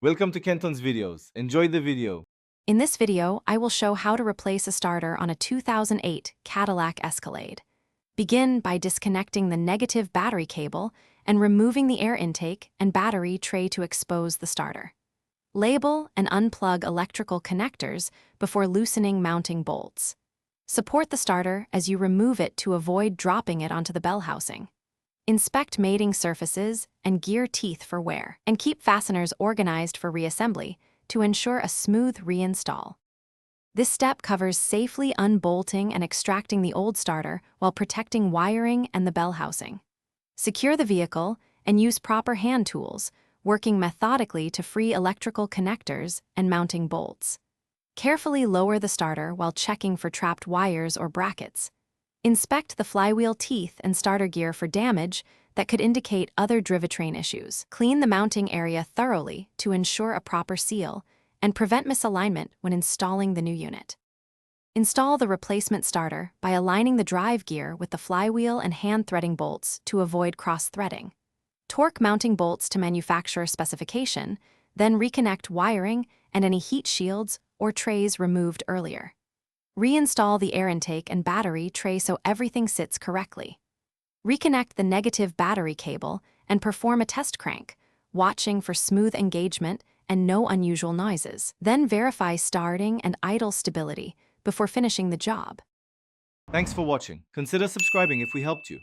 Welcome to Kenton's videos. Enjoy the video. In this video, I will show how to replace a starter on a 2008 Cadillac Escalade. Begin by disconnecting the negative battery cable and removing the air intake and battery tray to expose the starter. Label and unplug electrical connectors before loosening mounting bolts. Support the starter as you remove it to avoid dropping it onto the bell housing. Inspect mating surfaces and gear teeth for wear, and keep fasteners organized for reassembly to ensure a smooth reinstall. This step covers safely unbolting and extracting the old starter while protecting wiring and the bell housing. Secure the vehicle and use proper hand tools, working methodically to free electrical connectors and mounting bolts. Carefully lower the starter while checking for trapped wires or brackets. Inspect the flywheel teeth and starter gear for damage that could indicate other drivetrain issues. Clean the mounting area thoroughly to ensure a proper seal and prevent misalignment when installing the new unit. Install the replacement starter by aligning the drive gear with the flywheel and hand threading bolts to avoid cross-threading. Torque mounting bolts to manufacturer specification, then reconnect wiring and any heat shields or trays removed earlier. Reinstall the air intake and battery tray so everything sits correctly. Reconnect the negative battery cable and perform a test crank, watching for smooth engagement and no unusual noises. Then verify starting and idle stability before finishing the job. Thanks for watching. Consider subscribing if we helped you.